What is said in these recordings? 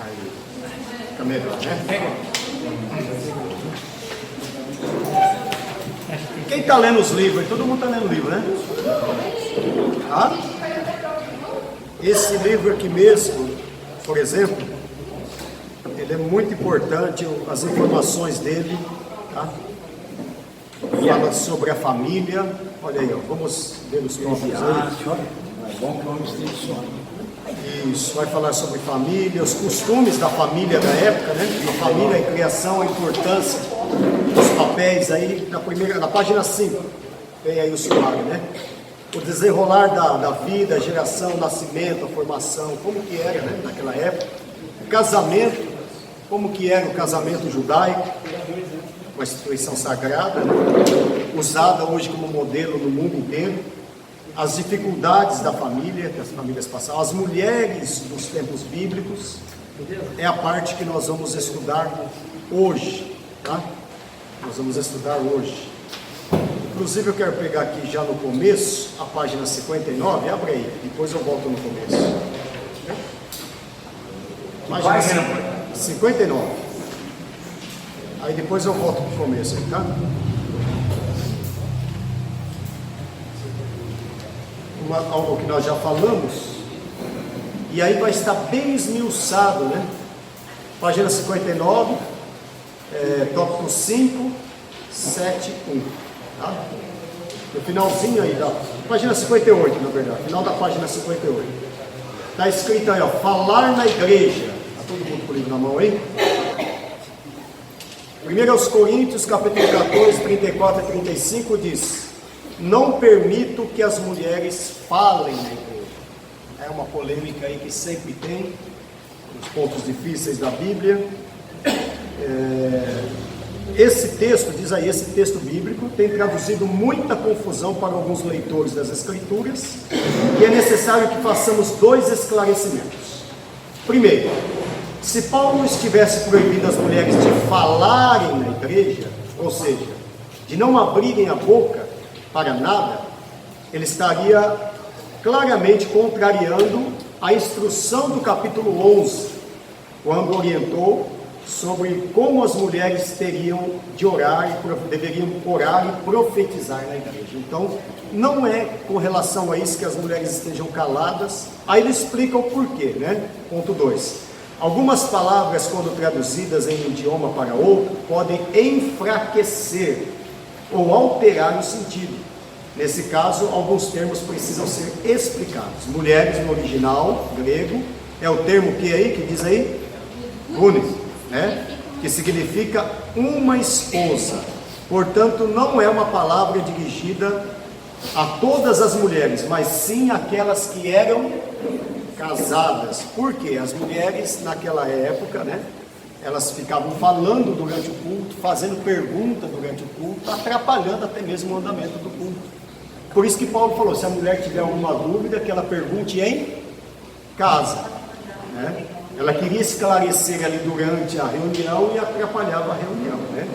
Aí, fica melhor, né? Quem está lendo os livros? Todo mundo está lendo livro, né? Tá? Esse livro aqui mesmo, por exemplo, ele é muito importante, as informações dele, tá? Fala sobre a família. Olha aí, ó, vamos ver os tópicos aí. É bom que vamos ter sono. Isso, vai falar sobre família, os costumes da família da época, né? A família, a criação, a importância dos papéis aí, na página 5, tem aí o sumário, né? O desenrolar da vida, a geração, o nascimento, a formação, como que era, né, naquela época. O casamento, como que era o casamento judaico, uma instituição sagrada, né? Usada hoje como modelo no mundo inteiro. As dificuldades da família, que as famílias passavam, as mulheres dos tempos bíblicos, é a parte que nós vamos estudar hoje, tá? Nós vamos estudar hoje. Inclusive eu quero pegar aqui já no começo, a página 59, abre aí, depois eu volto no começo. Página 59. Aí depois eu volto pro começo, tá? Algo que nós já falamos, e aí vai estar bem esmiuçado, né? Página 59, tópico 5, 7, 1, tá? No finalzinho aí da página 58, na verdade, final da página 58, está escrito aí, ó, falar na igreja. Está todo mundo com o livro na mão aí? 1 Coríntios, capítulo 14, 34 a 35 diz: não permito que as mulheres falem na igreja. É uma polêmica aí que sempre tem, os pontos difíceis da Bíblia. Esse texto, diz aí, esse texto bíblico tem traduzido muita confusão para alguns leitores das Escrituras, e é necessário que façamos dois esclarecimentos. Primeiro, se Paulo estivesse proibindo as mulheres de falarem na igreja, ou seja, de não abrirem a boca para nada, ele estaria claramente contrariando a instrução do capítulo 11, quando orientou sobre como as mulheres teriam de orar, deveriam orar e profetizar na igreja. Então, não é com relação a isso que as mulheres estejam caladas. Aí ele explica o porquê, né? Ponto 2. Algumas palavras, quando traduzidas em um idioma para outro, podem enfraquecer ou alterar o sentido. Nesse caso, alguns termos precisam ser explicados. Mulheres, no original grego, é o termo que aí, que diz aí? Gune, né? Que significa uma esposa. Portanto, não é uma palavra dirigida a todas as mulheres, mas sim aquelas que eram casadas. Porque as mulheres naquela época, né, elas ficavam falando durante o culto, fazendo pergunta durante o culto, atrapalhando até mesmo o andamento do culto. Por isso que Paulo falou, se a mulher tiver alguma dúvida, que ela pergunte em casa, né? Ela queria esclarecer ali durante a reunião e atrapalhava a reunião, né?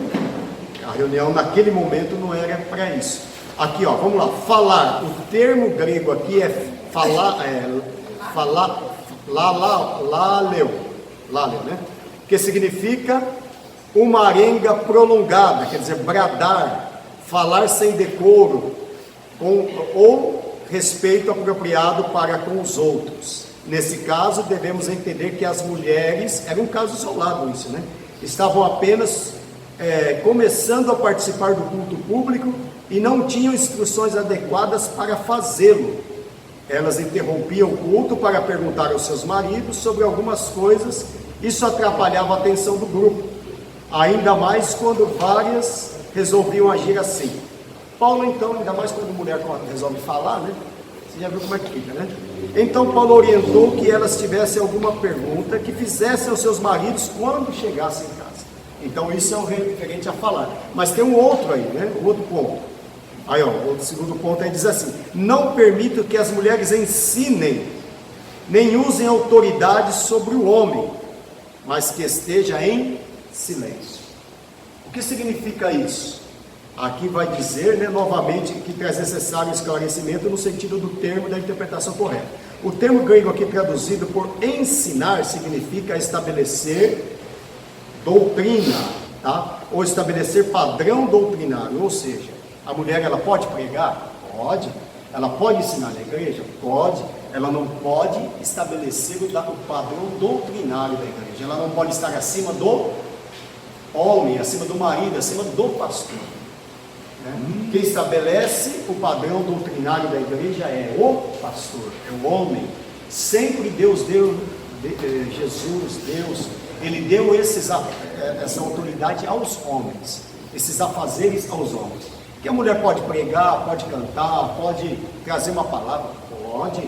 A reunião naquele momento não era para isso. Aqui, ó, vamos lá, falar. O termo grego aqui é falar, laleu, né? Que significa uma arenga prolongada, quer dizer, bradar, falar sem decoro, ou respeito apropriado para com os outros. Nesse caso, devemos entender que as mulheres, era um caso isolado isso, né? Estavam apenas começando a participar do culto público e não tinham instruções adequadas para fazê-lo. Elas interrompiam o culto para perguntar aos seus maridos sobre algumas coisas. Isso atrapalhava a atenção do grupo, ainda mais quando várias resolviam agir assim. Paulo, então, ainda mais quando a mulher resolve falar, né? Você já viu como é que fica, né? Então Paulo orientou que elas tivessem alguma pergunta, que fizessem aos seus maridos quando chegassem em casa. Então isso é o referente a falar. Mas tem um outro aí, né? Um outro ponto. Aí, ó, o segundo ponto aí diz assim: não permito que as mulheres ensinem, nem usem autoridade sobre o homem, mas que esteja em silêncio. O que significa isso? Aqui vai dizer, né, novamente, que é necessário esclarecimento no sentido do termo da interpretação correta. O termo grego aqui traduzido por ensinar significa estabelecer doutrina, tá? Ou estabelecer padrão doutrinário, ou seja, a mulher ela pode pregar? Pode. Ela pode ensinar na igreja? Pode. Ela não pode estabelecer o padrão doutrinário da igreja. Ela não pode estar acima do homem, acima do marido, acima do pastor. Quem estabelece o padrão doutrinário da igreja é o pastor, é o homem. Sempre Deus deu, Jesus, Deus, Ele deu essa autoridade aos homens, esses afazeres aos homens. Que a mulher pode pregar, pode cantar, pode trazer uma palavra, pode,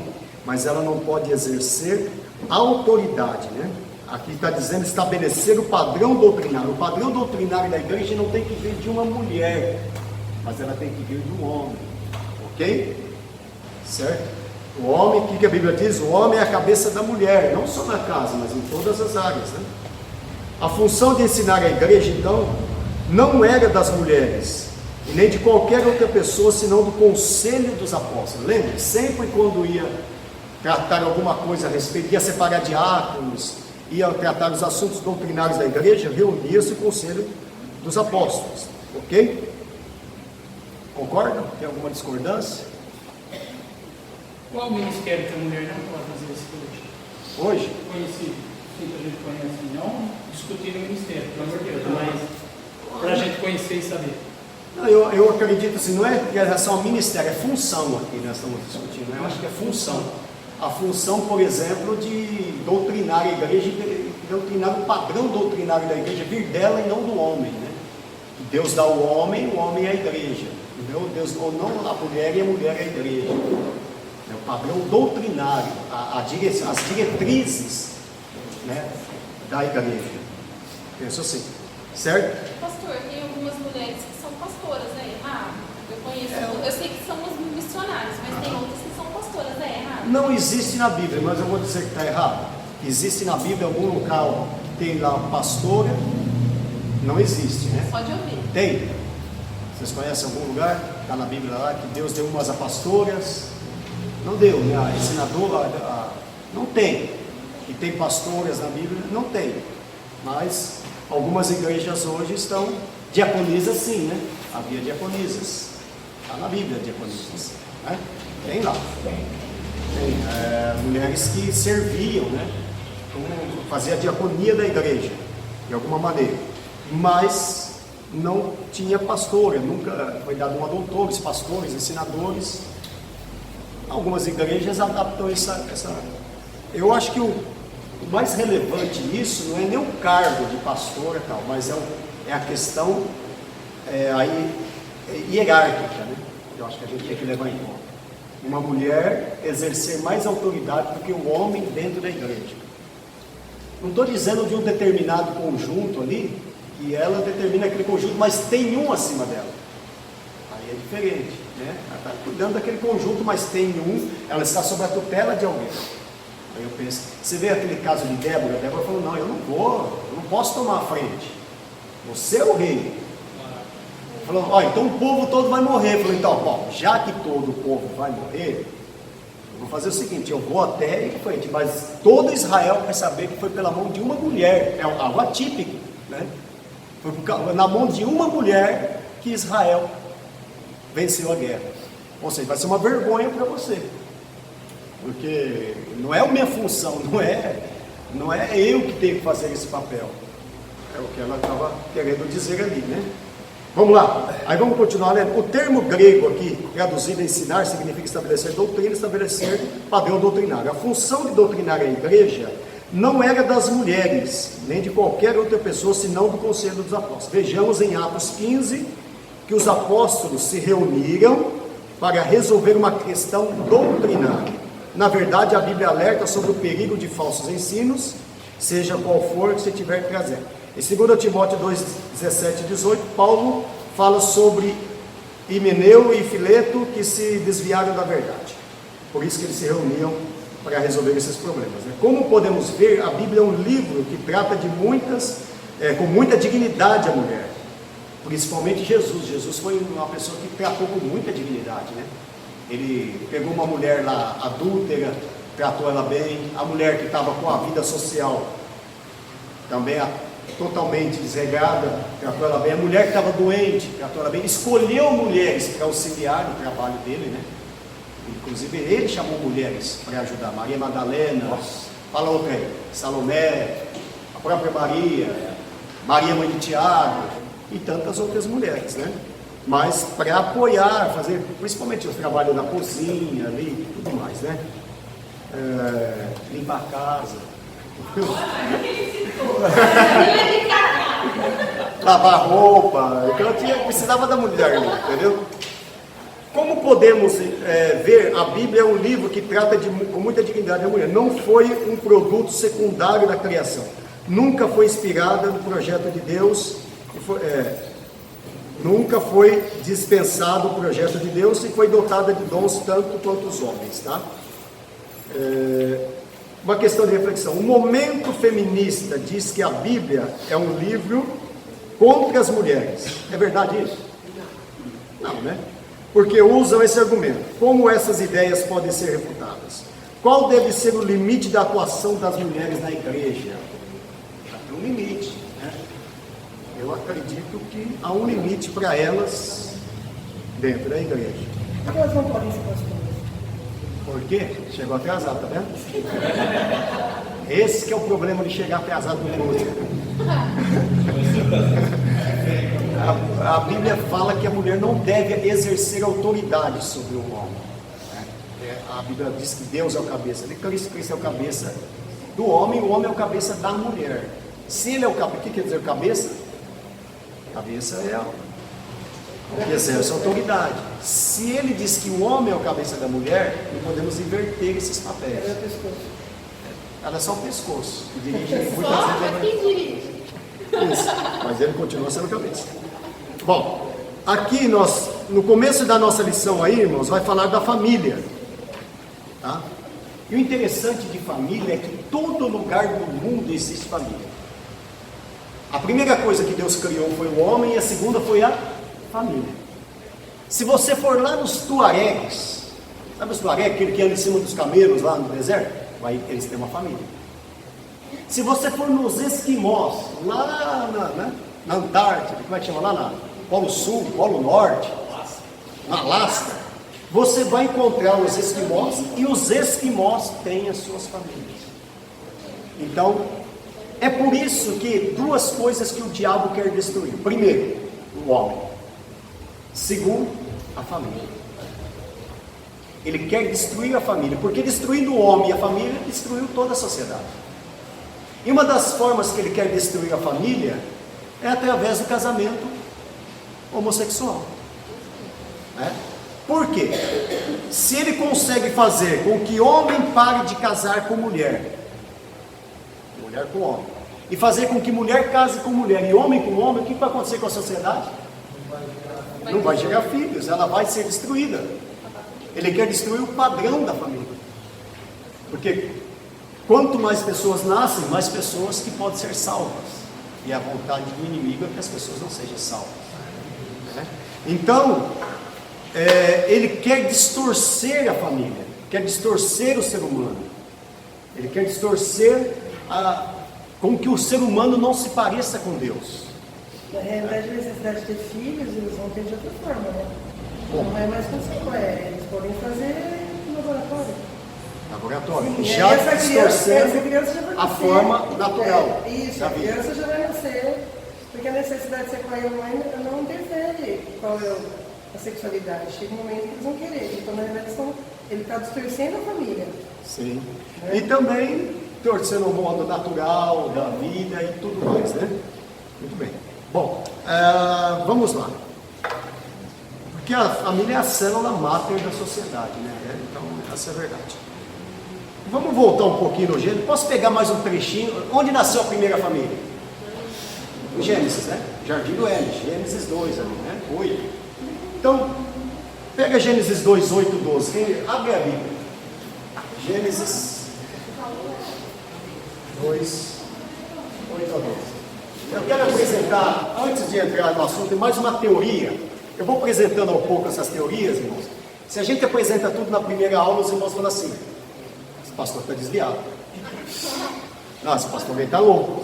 mas ela não pode exercer autoridade, né? Aqui está dizendo estabelecer o padrão doutrinário. O padrão doutrinário da igreja não tem que vir de uma mulher, mas ela tem que vir de um homem, ok? Certo? O homem, o que a Bíblia diz? O homem é a cabeça da mulher, não só na casa, mas em todas as áreas, né? A função de ensinar a igreja, então, não era das mulheres, e nem de qualquer outra pessoa, senão do conselho dos apóstolos. Lembre, sempre quando ia tratar alguma coisa a respeito, ia separar diáconos, ia tratar os assuntos doutrinários da igreja, reunia-se o conselho dos apóstolos, ok? Concordam? Tem alguma discordância? Qual o ministério que a mulher não pode fazer isso hoje? Hoje? Conhecido, que a gente conhece, não discutir o ministério, pelo amor de Deus, mas para a gente conhecer e saber. Não, eu acredito assim, não é em relação ao ministério, é função aqui, nós estamos discutindo, né? Eu acho que é função. A função, por exemplo, de doutrinar a igreja, doutrinar o padrão doutrinário da igreja, vir dela e não do homem, né? Deus dá o homem é a igreja, entendeu? Deus, ou não a mulher, e a mulher é a igreja. É o padrão doutrinário, as diretrizes, né, da igreja. Penso assim, certo? Pastor, tem algumas mulheres que são pastoras, é errado? Eu conheço, eu sei que são as missionárias, mas tem outras que são pastoras, é errado? Não existe na Bíblia, mas eu vou dizer que está errado. Existe na Bíblia algum local que tem lá pastora? Não existe, né? Pode ouvir. Tem. Vocês conhecem algum lugar? Está na Bíblia lá que Deus deu umas a pastoras? Não deu, né? A ensinadora, não tem. E tem pastoras na Bíblia? Não tem. Mas algumas igrejas hoje estão diaconisas, sim, né? Havia diaconisas. Está na Bíblia diaconisas, né? Tem lá. Tem mulheres que serviam, né? Fazia a diaconia da igreja, de alguma maneira. Mas não tinha pastora, nunca foi dado a doutores, pastores, ensinadores. Algumas igrejas adaptam essa. Eu acho que o mais relevante nisso não é nem o cargo de pastor e tal, mas é a questão hierárquica, né? Eu acho que a gente tem que levar em conta. Uma mulher exercer mais autoridade do que o homem dentro da igreja. Não estou dizendo de um determinado conjunto ali, que ela determina aquele conjunto, mas tem um acima dela. Aí é diferente, né? Ela está cuidando daquele conjunto, mas tem um, ela está sob a tutela de alguém. Aí eu penso, você vê aquele caso de Débora, Débora falou, não, eu não posso tomar a frente. Você é o rei. Falou, ó, então o povo todo vai morrer. Falou, então, bom, já que todo o povo vai morrer, eu vou fazer o seguinte, eu vou até em frente, mas todo Israel vai saber que foi pela mão de uma mulher, é algo atípico, né? Foi na mão de uma mulher que Israel venceu a guerra. Ou seja, vai ser uma vergonha para você, porque não é a minha função, não é eu que tenho que fazer esse papel. É o que ela estava querendo dizer ali, né? Vamos lá, aí vamos continuar lendo. O termo grego aqui, traduzido ensinar, significa estabelecer doutrina, estabelecer padrão doutrinário. A função de doutrinar a igreja não era das mulheres, nem de qualquer outra pessoa, senão do conselho dos apóstolos. Vejamos em Atos 15, que os apóstolos se reuniram para resolver uma questão doutrinária. Na verdade, a Bíblia alerta sobre o perigo de falsos ensinos, seja qual for que você estiver trazendo. Em 2 Timóteo 2, 17 e 18, Paulo fala sobre Himeneu e Fileto que se desviaram da verdade. Por isso que eles se reuniam para resolver esses problemas, né? Como podemos ver, a Bíblia é um livro que trata de com muita dignidade a mulher. Principalmente Jesus. Jesus foi uma pessoa que tratou com muita dignidade, né? Ele pegou uma mulher lá adúltera, tratou ela bem. A mulher que estava com a vida social também totalmente desregrada, tratou ela bem. A mulher que estava doente, tratou ela bem. Escolheu mulheres para auxiliar no trabalho dele, né? Inclusive ele chamou mulheres para ajudar. Maria Madalena, fala outra aí, Salomé, a própria Maria, Maria mãe de Tiago e tantas outras mulheres, né? Mas para apoiar, fazer principalmente o trabalho na cozinha ali e tudo mais, né? Limpar a casa, lavar roupa. Então eu precisava da mulher, entendeu? Como podemos ver, a Bíblia é um livro que trata com muita dignidade a mulher. Não foi um produto secundário da criação. Nunca foi inspirada no projeto de Deus. Nunca foi dispensado o projeto de Deus e foi dotada de dons tanto quanto os homens, tá? Uma questão de reflexão. O momento feminista diz que a Bíblia é um livro contra as mulheres. É verdade isso? Não, né? Porque usam esse argumento. Como essas ideias podem ser refutadas? Qual deve ser o limite da atuação das mulheres na igreja? Há um limite, né? Eu acredito que há um limite para elas dentro da igreja. Por que elas não podem ser pastoras? Por quê? Chegou atrasado, tá vendo? Esse que é o problema de chegar atrasado no culto. A Bíblia fala que a mulher não deve exercer autoridade sobre o homem. A Bíblia diz que Deus é o cabeça, Cristo é o cabeça do homem, o homem é o cabeça da mulher. Se ele é o cabeça, o que quer dizer cabeça? Cabeça é o que exerce autoridade. Se ele diz que o homem é o cabeça da mulher, não podemos inverter esses papéis. Ela é só o pescoço. Que dirige muitas Só vezes. quem dirige. Isso, mas ele continua sendo cabeça. Bom, aqui nós, no começo da nossa lição aí, irmãos, vai falar da família, tá? E o interessante de família é que todo lugar do mundo existe família. A primeira coisa que Deus criou foi o homem e a segunda foi a família. Se você for lá nos tuaregs, sabe os tuaregs, aquele que anda em cima dos camelos lá no deserto? Eles têm uma família. Se você for nos esquimós, lá na Antártida, como é que chama lá? Na Polo Sul, Polo Norte, na Alasca, você vai encontrar os esquimós e os esquimós têm as suas famílias. Então, é por isso que duas coisas que o diabo quer destruir. Primeiro, o homem. Segundo, a família. Ele quer destruir a família, porque destruindo o homem e a família, destruiu toda a sociedade. E uma das formas que ele quer destruir a família é através do casamento homossexual. Por quê? Se ele consegue fazer com que homem pare de casar com mulher, mulher com homem, e fazer com que mulher case com mulher e homem com homem, o que vai acontecer com a sociedade? Não vai gerar filhos, ela vai ser destruída. Ele quer destruir o padrão da família. Porque quanto mais pessoas nascem, mais pessoas que podem ser salvas. E a vontade do inimigo é que as pessoas não sejam salvas. Então, ele quer distorcer a família, quer distorcer o ser humano. Ele quer distorcer com que o ser humano não se pareça com Deus. Na realidade, a necessidade de ter filhos, eles vão ter de outra forma, né? Não é mais consigo, eles podem fazer no laboratório. Sim, já distorcendo a forma natural. Isso, a criança já vai nascer, porque a necessidade de ser pai ou mãe não interfere qual é a sexualidade. Chega um momento que eles vão querer. Então, na verdade, ele está distorcendo a família. Sim. E também torcendo o modo natural da vida e tudo mais, né? Muito bem. Bom, vamos lá. Porque a família é a célula máter da sociedade, né? Então, essa é a verdade. Vamos voltar um pouquinho no Gênesis. Posso pegar mais um trechinho? Onde nasceu a primeira família? No Gênesis, né? Jardim do Éden, Gênesis 2 ali, né? 8. Então, pega Gênesis 2, 8, 12. Abre a Bíblia. Gênesis 2, 8 a 12. Eu quero apresentar, antes de entrar no assunto, mais uma teoria. Eu vou apresentando ao pouco essas teorias, irmãos. Se a gente apresenta tudo na primeira aula, os irmãos falam assim: Esse pastor está desviado. Não, esse pastor está louco.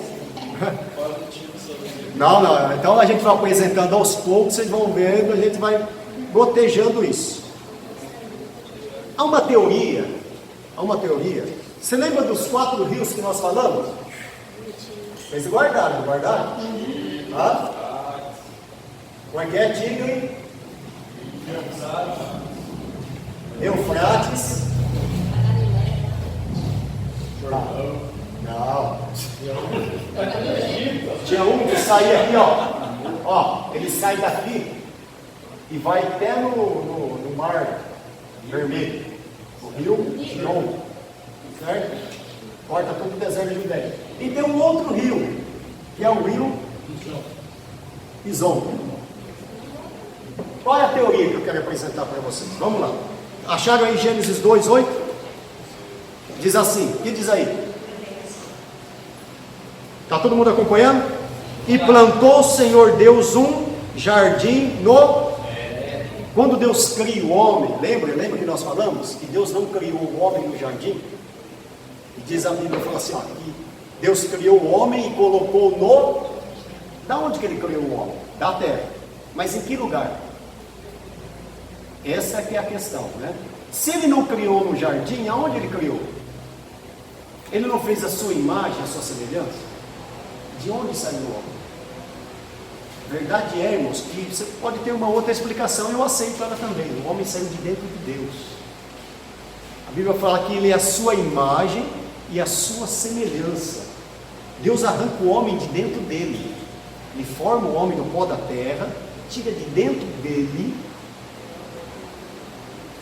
Não, então a gente vai apresentando aos poucos, vocês vão vendo, a gente vai gotejando isso. Há uma teoria. Você lembra dos 4 rios que nós falamos? Vocês guardaram? Hã? Como é que é? Tigre, Eufrates, não. Tinha um que saía aqui, ó, ele sai daqui e vai até no mar vermelho, o rio Gihon, certo? Corta todo o deserto de Judéia. E tem um outro rio, que é o rio Pison. Qual é a teoria que eu quero apresentar para vocês? Vamos lá. Acharam aí Gênesis 2:8? Diz assim, o que diz aí? Está todo mundo acompanhando? E plantou o Senhor Deus um jardim no... Quando Deus cria o homem, lembra que nós falamos? Que Deus não criou o homem no jardim? E diz a Bíblia, fala assim, ó, que Deus criou o homem e colocou no... Da onde que ele criou o homem? Da terra. Mas em que lugar? Essa que é a questão, né? Se ele não criou no jardim, aonde ele criou? Ele não fez a sua imagem, a sua semelhança? De onde saiu o homem? Verdade é, irmãos, que você pode ter uma outra explicação, eu aceito ela também. O homem saiu de dentro de Deus. A Bíblia fala que ele é a sua imagem e a sua semelhança. Deus arranca o homem de dentro dele. Ele forma o homem no pó da terra, tira de dentro dele,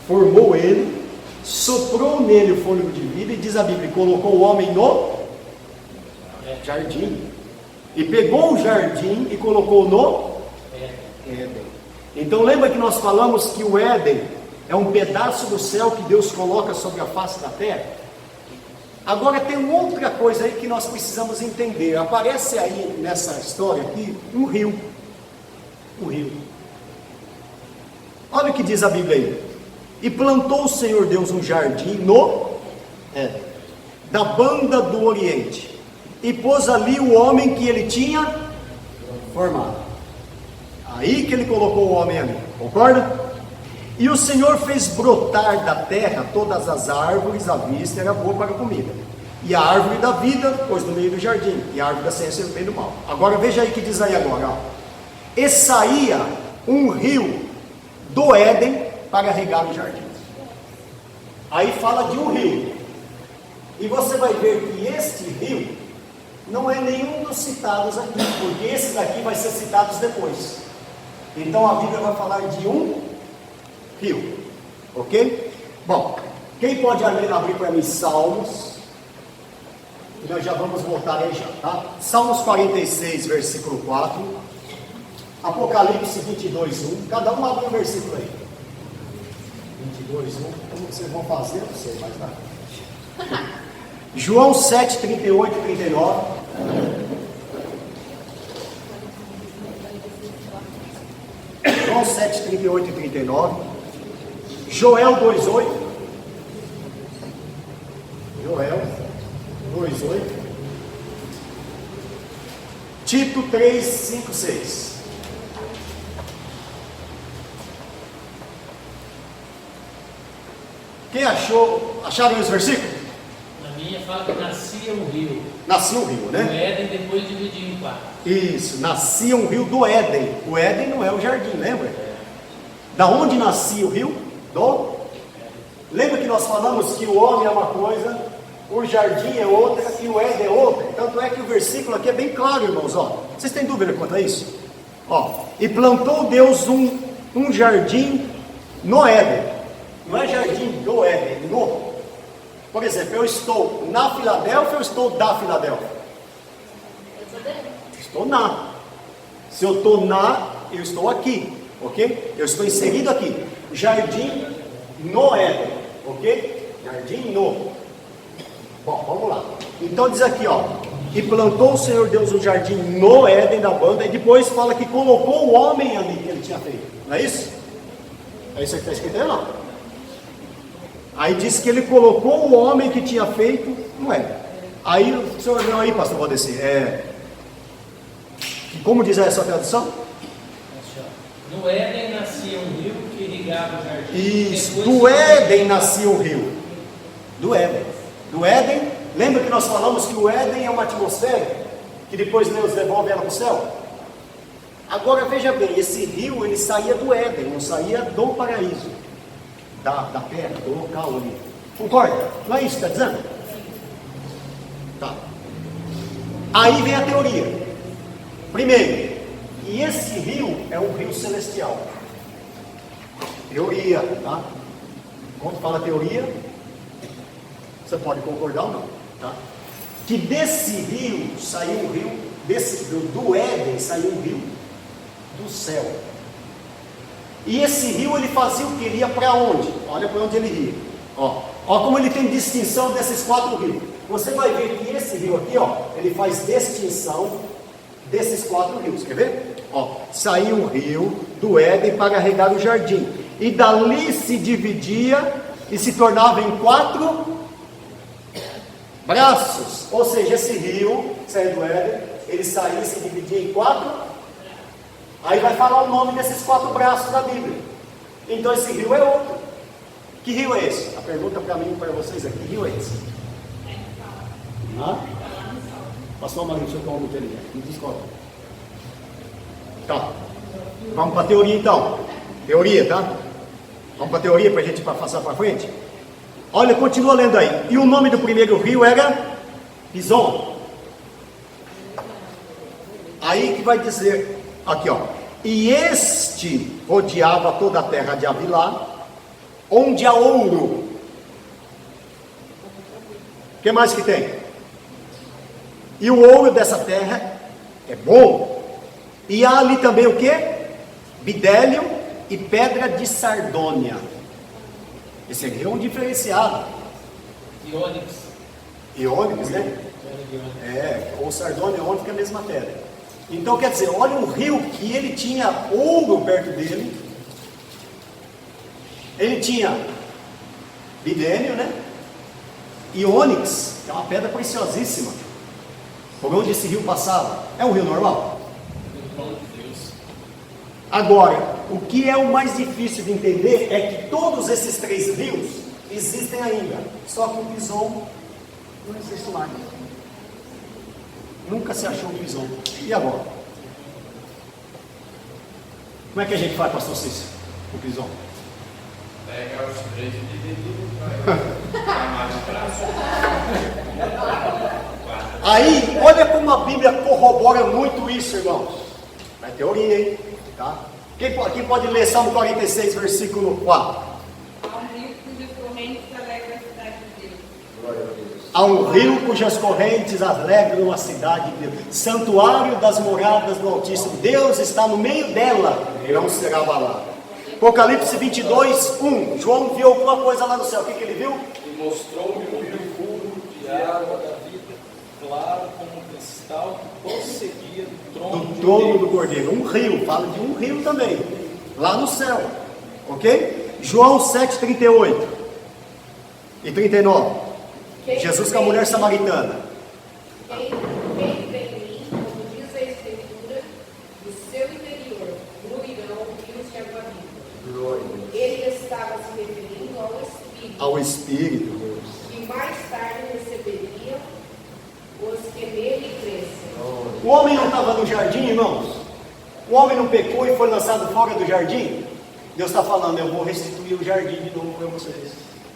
formou ele, soprou nele o fôlego de vida e diz a Bíblia, colocou o homem no jardim. E pegou o jardim e colocou no Éden. Então lembra que nós falamos que o Éden é um pedaço do céu que Deus coloca sobre a face da terra? Agora tem outra coisa aí que nós precisamos entender. Aparece aí nessa história aqui um rio. Um rio. Olha o que diz a Bíblia aí. E plantou o Senhor Deus um jardim no Éden, da banda do Oriente, e pôs ali o homem que ele tinha formado. Aí que ele colocou o homem ali, concorda? E o Senhor fez brotar da terra todas as árvores à vista, era boa para a comida. E a árvore da vida pôs no meio do jardim, e a árvore da ciência do bem e do mal. Agora veja aí o que diz aí agora, ó. E saía um rio do Éden para regar o jardim. Aí fala de um rio. E você vai ver que este rio não é nenhum dos citados aqui, porque esse daqui vai ser citado depois. Então a Bíblia vai falar de um rio, ok? Bom, quem pode abrir para mim Salmos? Nós já vamos voltar aí já, tá? Salmos 46, versículo 4, Apocalipse 22, 1, cada um abre um versículo aí. 22, 1, como vocês vão fazer, não sei, mas tá. João 7, 38 e 39. João 7, 38 e 39. Joel 2,8. Joel 2,8. Tito 3, 5, 6. Quem achou? Acharam esse versículo? Na minha fala que nascia um rio. Nascia um rio, né? Do Éden, depois dividiu em 4. Isso, nascia um rio do Éden. O Éden não é o jardim, lembra? Da onde nascia o rio? Lembra que nós falamos que o homem é uma coisa, o jardim é outra e o Éden é outra? Tanto é que o versículo aqui é bem claro, irmãos. Ó. Vocês têm dúvida quanto a isso? Ó. E plantou Deus um jardim no Éden. Não é jardim do Éden, no. Por exemplo, eu estou na Filadélfia ou estou da Filadélfia? Estou na. Se eu estou na, eu estou aqui, ok? Eu estou inserido aqui. Jardim no Éden, ok? Jardim no. Bom, vamos lá. Então diz aqui, ó. E plantou o Senhor Deus um jardim no Éden da banda, e depois fala que colocou o homem ali que ele tinha feito. Não é isso? É isso que está escrito aí, não? Aí diz que ele colocou o homem que tinha feito no Éden. Aí o senhor não aí, pastor Valdeci, como diz essa tradução? No Éden nascia um rio que irrigava o jardim. Isso, Depois do Éden nascia o rio. Do Éden. Do Éden, lembra que nós falamos que o Éden é uma atmosfera, que depois Deus devolve ela para o céu? Agora veja bem, esse rio ele saía do Éden, não saía do paraíso, da terra, do local ali. Concorda? Não é isso que está dizendo? Tá. Aí vem a teoria. Primeiro, e esse rio é um rio celestial. Teoria, tá? Quando fala teoria, você pode concordar ou não, tá? Que desse rio saiu um rio, do Éden saiu um rio do céu. E esse rio ele fazia o que? Ele ia para onde? Olha para onde ele ia. Ó como ele tem distinção desses 4 rios. Você vai ver que esse rio aqui, ó, ele faz distinção desses 4 rios. Quer ver? Ó, saiu um rio do Éden para regar o jardim. E dali se dividia e se tornava em 4 braços. Ou seja, esse rio, saiu do Éden, ele saía e se dividia em 4. Aí vai falar o nome desses 4 braços da Bíblia. Então esse rio é outro. Que rio é esse? A pergunta para mim e para vocês é: que rio é esse? Pastor Marinho, o senhor toma muito ali, me discorda. Tá, vamos para a teoria então. Teoria, tá? Vamos para a teoria para a gente passar para frente. Olha, continua lendo aí. E o nome do primeiro rio era Pison. Aí que vai dizer, aqui ó: e este rodeava toda a terra de Havilá, onde há ouro. O que mais que tem? E o ouro dessa terra é bom. E há ali também o que? Bidélio e pedra de sardônia. Esse aqui é um diferenciado. Iônix, né? Ou sardônia e ônix é a mesma pedra. Então quer dizer, olha o rio que ele tinha ouro perto dele. Ele tinha bidélio, né? E ônix, que é uma pedra preciosíssima. Por onde esse rio passava? É um rio normal? Agora, o que é o mais difícil de entender é que todos esses 3 rios existem ainda, só que o Pison não existe mais. Nunca se achou o Pison. E agora? Como é que a gente faz, pastor Cícero, o Pison? Pega os 3 e dividir para mais prazo. Aí, olha como a Bíblia corrobora muito isso, irmãos. É teoria, hein? Tá? Quem pode ler Salmo 46, versículo 4? Há um rio cujas correntes alegram a cidade de Deus. Santuário das moradas do Altíssimo. Deus está no meio dela, não será abalado. Apocalipse 22, 1. João viu alguma coisa lá no céu. O que ele viu? E mostrou-me um rio puro de água da vida, claro como um cristal, que prosseguia do trono do Cordeiro. Um rio, fala de um rio também, lá no céu, ok? João 7, 38 e 39. Jesus com a mulher samaritana. Quem vem em mim, como diz a Escritura, do seu interior fluirão rios de água viva. Ele estava se referindo ao Espírito, que mais tarde receberiam os que nele crescem. O homem não estava no jardim, irmãos? O homem não pecou e foi lançado fora do jardim? Deus está falando: eu vou restituir o jardim de novo para vocês.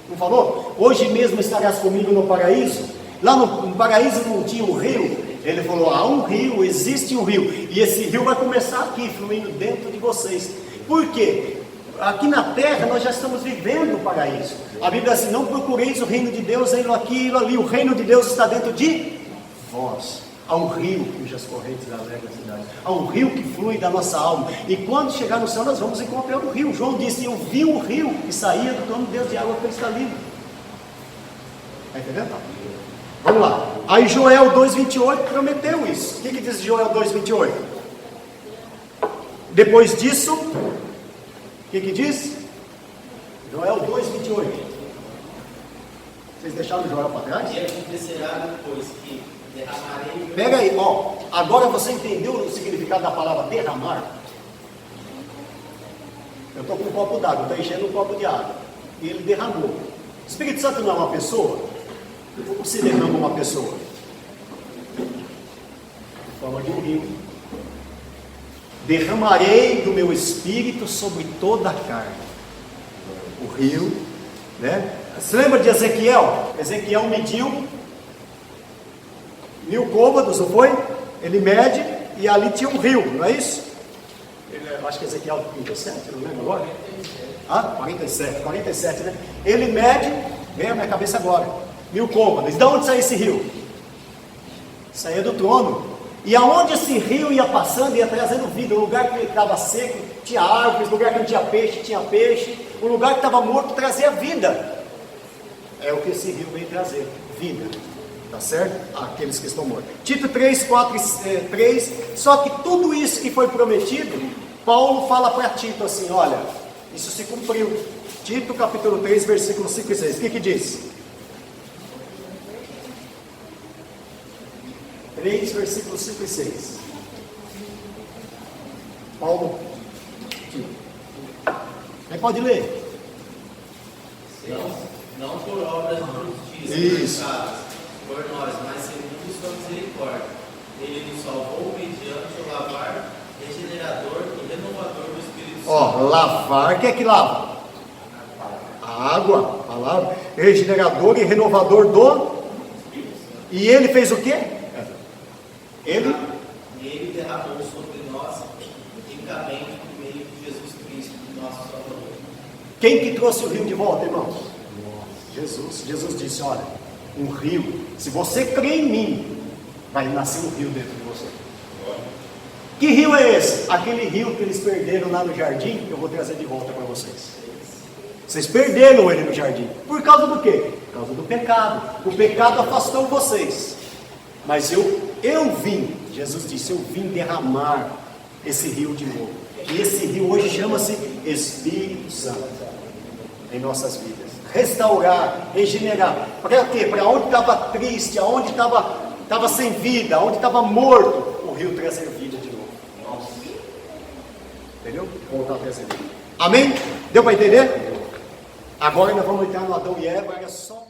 Não falou? Hoje mesmo estarás comigo no paraíso. Lá no paraíso não tinha um rio. Ele falou: há um rio, existe um rio. E esse rio vai começar aqui, fluindo dentro de vocês. Por quê? Aqui na terra nós já estamos vivendo o paraíso. A Bíblia diz assim: não procureis o reino de Deus, ele aqui, ele ali. O reino de Deus está dentro de vós. Há um rio cujas correntes alegram a cidade. Há um rio que flui da nossa alma. E quando chegar no céu, nós vamos encontrar o rio. João disse: eu vi um rio que saía do trono de Deus de água cristalina. Está entendendo? Vamos lá. Aí Joel 2,28 prometeu isso. O que diz Joel 2,28? Depois disso, o que diz? Joel 2,28. Vocês deixaram Joel para trás? E acontecerá depois que derramarei. Pega aí, ó. Agora você entendeu o significado da palavra derramar? Eu estou com um copo d'água, estou enchendo um copo de água. E ele derramou. O Espírito Santo não é uma pessoa? Como se derrama uma pessoa? Em forma de um rio. Derramarei do meu espírito sobre toda a carne. O rio, né? Você lembra de Ezequiel? Ezequiel mediu 1000 côvados, não foi? Ele mede e ali tinha um rio, não é isso? Eu acho que Ezequiel 37, não lembro agora. 47, né? Ele mede, vem a minha cabeça agora, 1000 côvados. De onde saiu esse rio? Saía do trono. E aonde esse rio ia passando, ia trazendo vida. Um lugar que estava seco, tinha árvores. Um lugar que não tinha peixe, tinha peixe. Um lugar que estava morto, trazia vida. É o que esse rio vem trazer, vida. Tá certo? Aqueles que estão mortos. Tito 3, 3. Só que tudo isso que foi prometido, Paulo fala para Tito assim, olha, isso se cumpriu. Tito capítulo 3, versículos 5 e 6. O que diz? 3, versículos 5 e 6. Paulo. Quem pode ler? Não por obras de justiça, Isso. por nós, mas segundo sua misericórdia. Ele nos salvou mediante o lavar regenerador e renovador do Espírito Santo. Ó, lavar, o que é que lava? A água, a palavra, regenerador e renovador do. E ele fez o quê? Ele derramou sobre nós ricamente por meio de Jesus Cristo, nosso Salvador. Quem que trouxe o rio de volta, irmãos? Jesus. Jesus disse, olha, um rio, se você crê em mim, vai nascer um rio dentro de você. Que rio é esse? Aquele rio que eles perderam lá no jardim, eu vou trazer de volta para vocês. Vocês perderam ele no jardim. Por causa do quê? Por causa do pecado. O pecado afastou vocês. Mas eu vim, Jesus disse, eu vim derramar esse rio de novo. E esse rio hoje chama-se Espírito Santo em nossas vidas. Restaurar, regenerar. Para quê? Para onde estava triste, aonde estava sem vida, onde estava morto, o rio trazer vida de novo. Nossa. Entendeu? Voltar a trazer vida. Amém? Deu para entender? Agora nós vamos entrar no Adão e Eva, era só